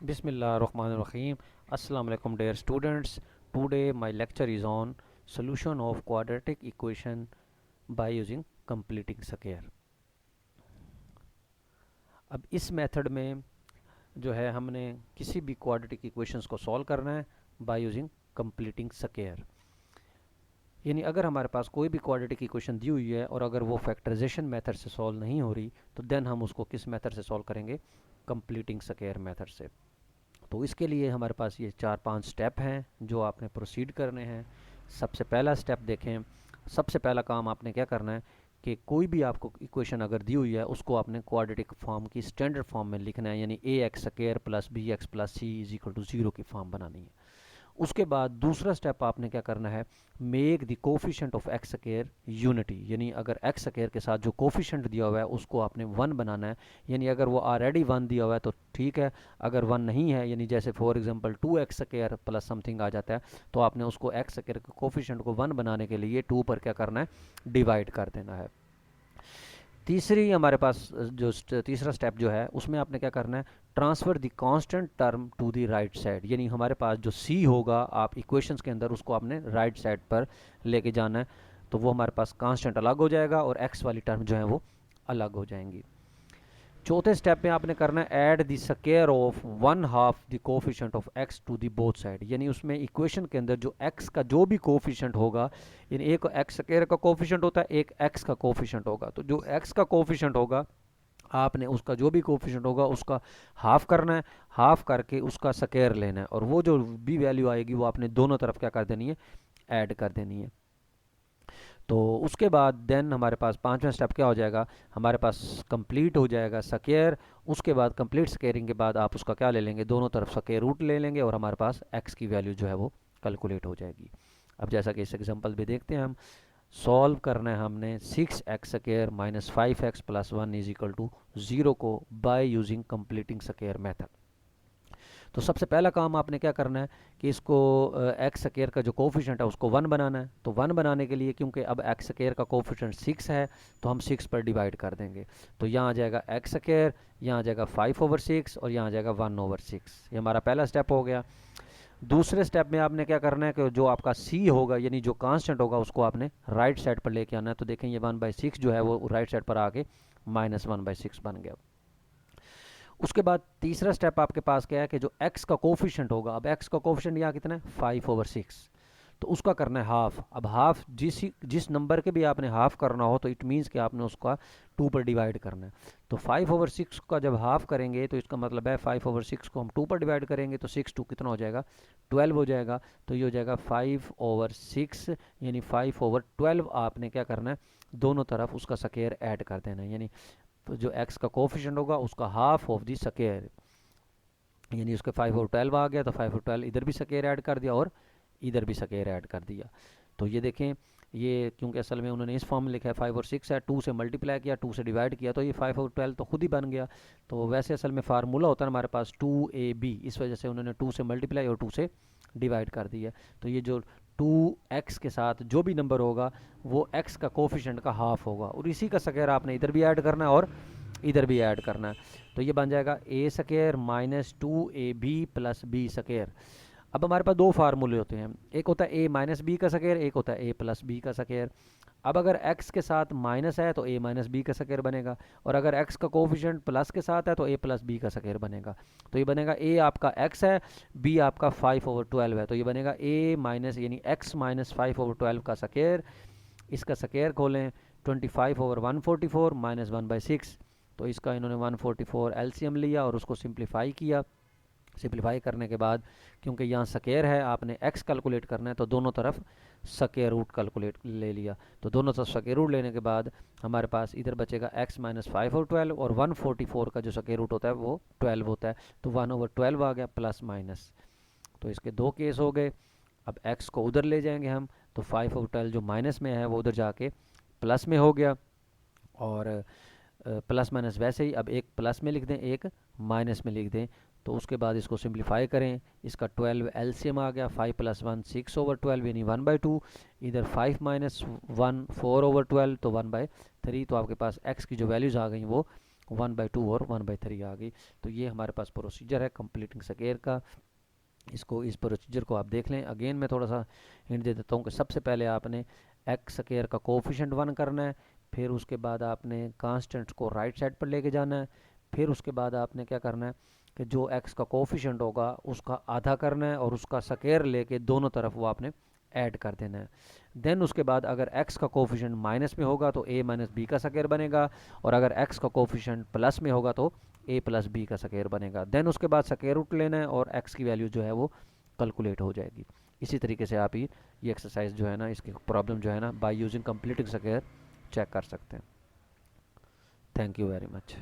Bismillahirrahmanirrahim. Assalamu alaikum dear students. Today my lecture is on solution of quadratic equation by using completing square. अब इस method में जो है हमने किसी भी क्वाड्रेटिक इक्वेशंस को सॉल्व करना है बाय यूजिंग कंप्लीटिंग स्क्वायर। यानी अगर हमारे पास कोई भी क्वाड्रेटिक इक्वेशन दी हुई है और अगर वो फैक्टराइजेशन मेथड से सॉल्व नहीं हो रही तो देन हम उसको किस मेथड से सॉल्व करेंगे? कंप्लीटिंग स्क्वायर मेथड से। तो इसके लिए हमारे पास ये 4-5 स्टेप हैं जो आपने प्रोसीड करने हैं। सबसे पहला स्टेप देखें, सबसे पहला काम आपने क्या करना है कि कोई भी आपको इक्वेशन अगर दी हुई है उसको आपने क्वाड्रेटिक फॉर्म की स्टैंडर्ड फॉर्म में लिखना है, यानी a x square plus b x plus c is equal to 0 की फॉर्म बनानी है। उसके बाद दूसरा स्टेप आपने क्या करना है, make the coefficient of x square unity, यानी अगर एक्स स्क्वायर के साथ जो कोफिशिएंट दिया हुआ है उसको आपने 1 बनाना है। यानी अगर वो ऑलरेडी 1 दिया हुआ है तो ठीक है, अगर 1 नहीं है यानी जैसे for example 2x square plus something आ जाता है तो आपने उसको एक्स स्क्वायर के कोफिशिएंट को 1 बनाने के लिए 2 पर क्या करना है, डिवाइड कर देना है। तीसरी हमारे पास जो तीसरा स्टेप जो है उसमें आपने क्या करना है, transfer the constant term to the right side, यानी हमारे पास जो सी होगा आप इक्वेशंस के अंदर उसको आपने राइट साइड पर लेके जाना है। तो वो हमारे पास कांस्टेंट अलग हो जाएगा और एक्स वाली टर्म जो है वो अलग हो जाएंगी। चौथे स्टेप में आपने करना है add the square of 1/2 the coefficient of x to the both side, यानी उसमें इक्वेशन के अंदर जो एक्स का जो भी कोफिशिएंट होगा, यानी एक एक्स स्क्वायर का कोफिशिएंट होता है, एक एक्स का कोफिशिएंट होगा, तो जो एक्स का कोफिशिएंट होगा आपने उसका जो भी कोफिशिएंट होगा उसका हाफ करना है, हाफ करके उसका स्क्वायर लेना है और वो जो भी वैल्यू आएगी वो आपने दोनों तरफ क्या कर देनी है, ऐड कर देनी है। तो उसके बाद देन हमारे पास पांचवा स्टेप क्या हो जाएगा, हमारे पास कंप्लीट हो जाएगा स्क्वायर। उसके बाद कंप्लीट स्क्वायरिंग के बाद आप उसका क्या ले लेंगे, दोनों तरफ स्क्वायर रूट ले लेंगे और हमारे पास एक्स की वैल्यू जो है वो कैलकुलेट हो जाएगी। अब जैसा कि इस एग्जांपल भी देखते हैं हम, सॉल्व करना है हमने 6x square minus 5x plus 1 is equal to 0 को by using completing square method. तो सबसे पहला काम आपने क्या करना है कि इसको एक्स स्क्वायर का जो कोफिशिएंट है उसको 1 बनाना है। तो 1 बनाने के लिए क्योंकि अब एक्स स्क्वायर का कोफिशिएंट 6 है तो हम 6 पर डिवाइड कर देंगे। तो यहाँ आ जाएगा एक्स स्क्वायर, यहाँ आ जाएगा 5/6 और यहाँ आ जाएगा 1/6। ये हमारा पहला स्टेप हो गया। दूसरे स्टेप में आपने क्या करना है कि जो आपका सी होगा यानी जो कांस्टेंट होगा उसको आपने राइट साइड पर लेके आना है। तो देखें ये 1/6 जो है वो राइट साइड पर आके -1/6 बन गया। उसके बाद तीसरा स्टेप आपके पास क्या है कि जो x का कोफिशिएंट होगा, अब x का कोफिशिएंट यहाँ कितना है 5/6, तो उसका करना है हाफ। अब हाफ जिस नंबर के भी आपने हाफ करना हो तो इट मीन्स कि आपने उसका 2 पर डिवाइड करना है। तो 5/6 का जब हाफ करेंगे तो इसका मतलब है 5/6 को हम 2 पर डिवाइड करेंगे तो 6 2 कितना हो जाएगा, 12 हो जाएगा। तो ये हो जाएगा 5/6 यानी 5/12 आपने क्या करना है, दोनों तरफ उसका स्क्वायर ऐड कर देना है। यानी तो जो x का कोफिशिएंट होगा उसका हाफ ऑफ दी स्क्वायर, यानी उसके 5/12 आ गया तो 5/12 इधर भी स्क्वायर ऐड कर दिया और इधर भी स्क्वायर ऐड कर दिया। तो ये देखें, ये क्योंकि असल में उन्होंने इस फॉर्म में लिखा है 5/6 है, 2 से मल्टीप्लाई किया, 2 से डिवाइड किया तो ये 5/12 तो खुद ही बन गया। तो वैसे असल में फार्मूला होता है हमारे पास 2ab, इस वजह से उन्होंने 2 से मल्टीप्लाई और 2 से डिवाइड कर दिया। तो ये जो 2x के साथ जो भी नंबर होगा वो x का कोफिशिएंट का हाफ होगा और इसी का स्क्वायर आपने इधर भी ऐड करना है और इधर भी ऐड करना है। तो ये बन जाएगा a square minus 2ab plus b square. अब हमारे पास दो फार्मूले होते हैं, एक होता है a माइनस बी का स्क्वायर, एक होता है a प्लस बी का स्क्वायर। अब अगर x के साथ माइनस है तो a माइनस बी का स्क्वायर बनेगा और अगर x का कोफिशिएंट प्लस के साथ है तो a प्लस बी का स्क्वायर बनेगा। तो ये बनेगा a आपका x है, b आपका 5/12 है, तो ये बनेगा a माइनस यानी x माइनस 5/12 का स्क्वायर। इसका स्क्वायर खोलें 25/144 माइनस 1/6, तो इसका इन्होंने 144 एलसीएम लिया और उसको सिंप्लीफाई किया। सिंप्लीफाई करने के बाद क्योंकि यहाँ स्क्वायर है आपने x कैलकुलेट करना है तो दोनों तरफ स्क्वायर रूट कैलकुलेट ले लिया। तो दोनों तरफ स्क्वायर रूट लेने के बाद हमारे पास इधर बचेगा x माइनस 5/12 और 144 का जो स्क्वायर रूट होता है वो 12 होता है, तो 1/12 आ गया प्लस माइनस। तो इसके दो केस हो गए। अब x को उधर ले जाएंगे हम, तो 5/12 जो माइनस में है वो उधर जाके प्लस में हो गया और प्लस माइनस वैसे ही अब एक प्लस में लिख दें एक माइनस में लिख दें। तो उसके बाद इसको सिंप्लीफाई करें, इसका 12 एलसीएम आ गया, 5 + 1 6/12 यानी 1/2, इधर 5 - 1 4/12 तो 1/3। तो आपके पास x की जो वैल्यूज़ आ गई वो 1/2 और 1/3 आ गई। तो ये हमारे पास प्रोसीजर है कंप्लीटिंग स्क्वायर का। इस प्रोसीजर को आप देख लें। अगेन मैं थोड़ा सा हिंट दे देता हूँ कि सबसे पहले आपने एक्स स्क्वायर का कोफिशिएंट 1 करना है, फिर उसके बाद आपने कांस्टेंट्स को राइट साइड पर लेके जाना है, फिर उसके बाद आपने क्या करना है कि जो एक्स का कोफिशिएंट होगा उसका आधा करना है और उसका स्क्वायर लेके दोनों तरफ वो आपने ऐड कर देना है। देन उसके बाद अगर x का कोफिशिएंट माइनस में होगा तो a माइनस बी का स्क्वायर बनेगा, और अगर x का कोफिशिएंट प्लस में होगा तो a प्लस बी का स्क्वायर बनेगा। देन उसके बाद स्क्वायर रूट लेना है और x की वैल्यू जो है वो कैलकुलेट हो जाएगी। इसी तरीके से आप ये एक्सरसाइज जो है ना, इसकी प्रॉब्लम जो है ना, by using completing square check कर सकते हैं। Thank you very much.